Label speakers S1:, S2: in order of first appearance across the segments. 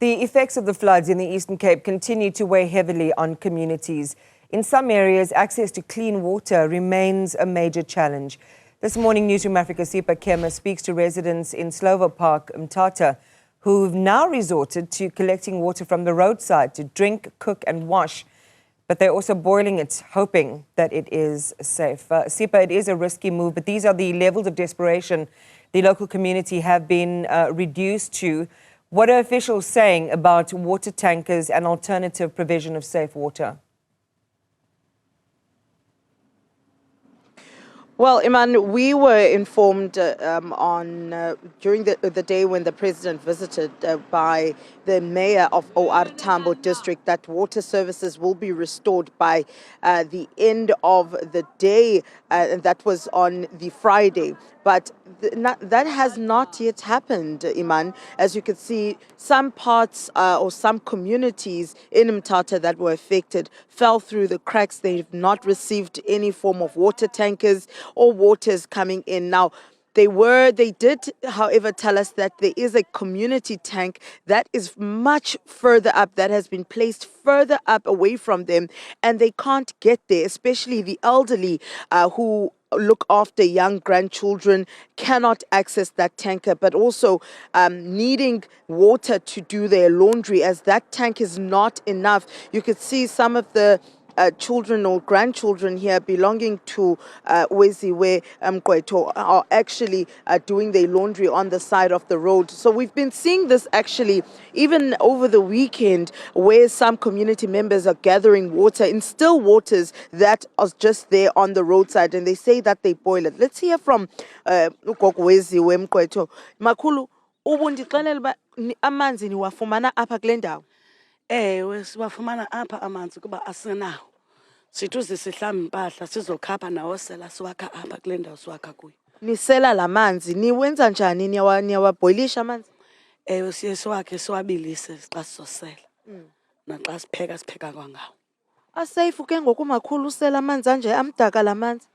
S1: The effects of the floods in the Eastern Cape continue to weigh heavily on communities. In some areas, access to clean water remains a major challenge. This morning, Newzroom Afrika Sipha Kema speaks to residents in Slovo Park, Mthatha, who've now resorted to collecting water from the roadside to drink, cook and wash. But they're also boiling it, hoping that it is safe. Sipha, it is a risky move, but these are the levels of desperation the local community have been reduced to. What are officials saying about water tankers and alternative provision of safe water?
S2: Well, Iman, we were informed during the day when the president visited by the mayor of OR Tambo district that water services will be restored by the end of the day, and that was on the Friday. But that has not yet happened, Iman. As you can see, some parts or some communities in Mthatha that were affected fell through the cracks. They've not received any form of water tankers or waters coming in. Now, they did, however, tell us that there is a community tank that is much further up, that has been placed further up away from them, and they can't get there, especially the elderly who look after young grandchildren cannot access that tanker, but also needing water to do their laundry, as that tank is not enough. You could see some of the children or grandchildren here belonging to Weziwe Mkweto are actually doing their laundry on the side of the road. So we've been seeing this actually even over the weekend, where some community members are gathering water in still waters that are just there on the roadside, and they say that they boil it. Let's hear from Weziwe Mkweto. Makhulu, ubundixelela uba amanzi niwafumana apha kule ndawo?
S3: Siwafumana apha amanzi kuba asinawo. Sithi sihlambe impahla sizokhapha nawo sela siwakha apha kule ndawo siwakha kuyo.
S2: Nisela la manzi, niwenza njani? Niyawabhoyilisha amanzi?
S3: Siye siwakhe siwabilise xa sizosela. Naxa sipheka kwangawo.
S2: Asafe ke ngoku makhulu usela amanzi anje amdaka la manzi?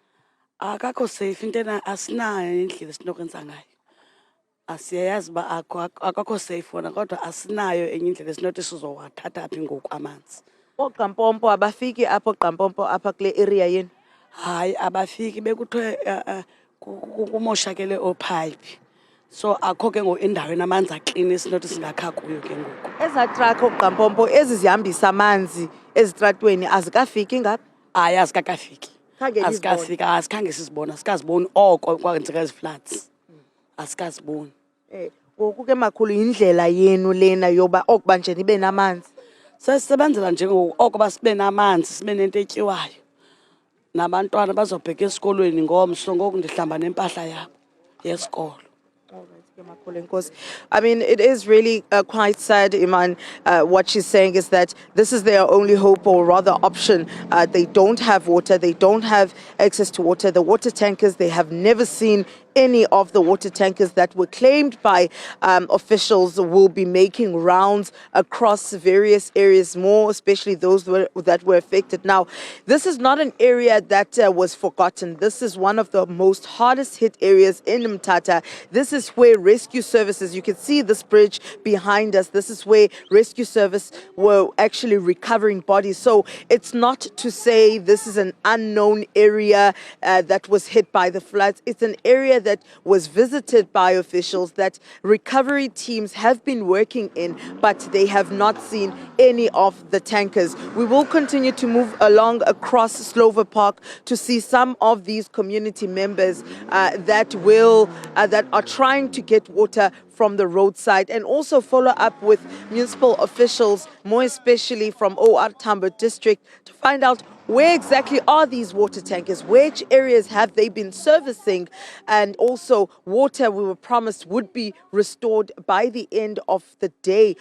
S3: Akakho safe, intena asinayo indlela esinokwenza ngayo. Asiyazi ba akakho safe wona, kodwa asinayo enye indlela esinothi sizowathatha apha ngoku amanzi.
S2: Oqampompo abafiki apho qampompo apha kule area yenu?
S3: Hayi, abafiki, bekuthiwe kumoshakele opipe. So akho ke ngoku endaweni amanzi aklini esinothi singakha kuyo ke ngoku.
S2: Eza truck oqampompo ezi zihambisa amanzi ezitratweni azikafiki ngapha?
S3: Hayi, azikakafiki. Azikafika, asikhange sizibona, asikaziboni oko kwenzeka ezi floods. Asikaziboni.
S2: Ngoku ke makhulu indlela yenu lena yoba okuba nje nibe namanzi?
S3: Sesisebenzela njengoko oko basibe namanzi, sibe nento etyiwayo. Nabantwana bazobheka esikolweni ngomso, ngoku ndihlamba nempahla yabo yesikolo.
S2: I mean, it is really quite sad, Iman. What she's saying is that this is their only hope, or rather option. They don't have water. They don't have access to water. The water tankers, they have never seen any of the water tankers that were claimed by officials will be making rounds across various areas, more especially those that were affected. Now, this is not an area that was forgotten. This is one of the most hardest hit areas in Mthatha. This is where rescue services, you can see this bridge behind us, this is where rescue service were actually recovering bodies. So it's not to say this is an unknown area that was hit by the floods. It's an area that was visited by officials, that recovery teams have been working in, but they have not seen any of the tankers. We will continue to move along across Slovo Park to see some of these community members that are trying to get water from the roadside, and also follow up with municipal officials, more especially from OR Tambo district, to find out where exactly are these water tankers, which areas have they been servicing, and also water we were promised would be restored by the end of the day,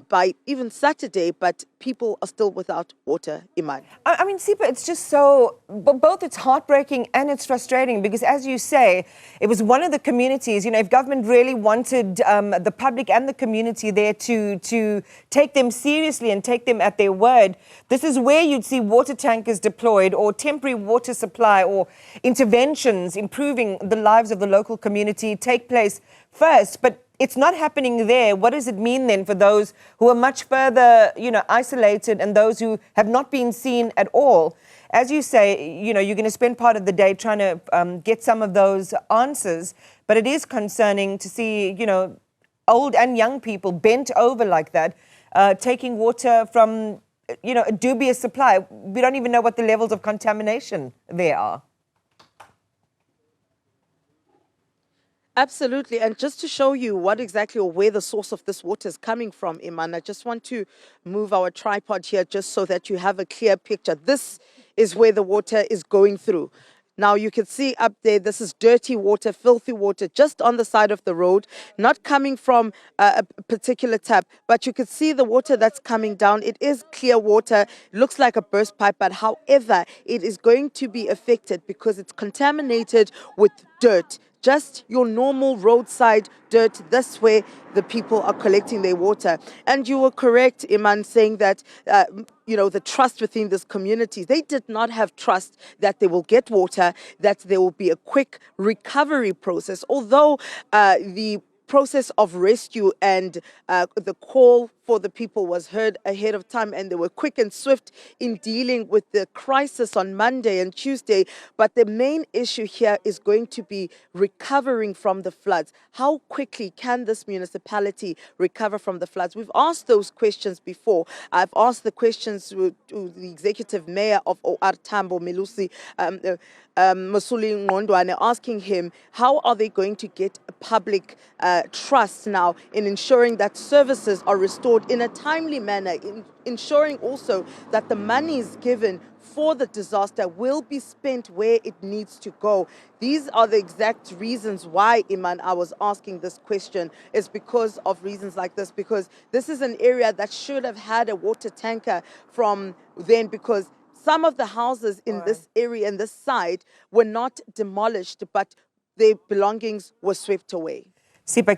S2: by even Saturday, but people are still without water, Iman.
S1: I mean, Sipha, it's just so, both it's heartbreaking and it's frustrating, because as you say, it was one of the communities, you know, if government really wanted the public and the community there to take them seriously and take them at their word, this is where you'd see water tankers deployed, or temporary water supply, or interventions improving the lives of the local community take place first. But it's not happening there, what does it mean then for those who are much further, isolated, and those who have not been seen at all? As you say, you're going to spend part of the day trying to get some of those answers, but it is concerning to see, old and young people bent over like that, taking water from, a dubious supply. We don't even know what the levels of contamination there are.
S2: Absolutely. And just to show you what exactly or where the source of this water is coming from, Iman, I just want to move our tripod here just so that you have a clear picture. This is where the water is going through. Now you can see up there, this is dirty water, filthy water, just on the side of the road, not coming from a particular tap, but you can see the water that's coming down. It is clear water, it looks like a burst pipe, but however, it is going to be affected because it's contaminated with dirt. Just your normal roadside dirt. That's where the people are collecting their water. And you were correct, Iman, saying that, the trust within this community. They did not have trust that they will get water, that there will be a quick recovery process. Although the process of rescue and the call for the people was heard ahead of time, and they were quick and swift in dealing with the crisis on Monday and Tuesday. But the main issue here is going to be recovering from the floods. How quickly can this municipality recover from the floods? We've asked those questions before. I've asked the questions to the executive mayor of OR Tambo, Melusi Masuli Ngondwane, asking him how are they going to get public trust now in ensuring that services are restored in a timely manner, in ensuring also that the monies given for the disaster will be spent where it needs to go. These are the exact reasons why, Iman, I was asking this question, is because of reasons like this, because this is an area that should have had a water tanker from then, because some of the houses in this area and this side were not demolished, but their belongings were swept away.
S1: Sipha.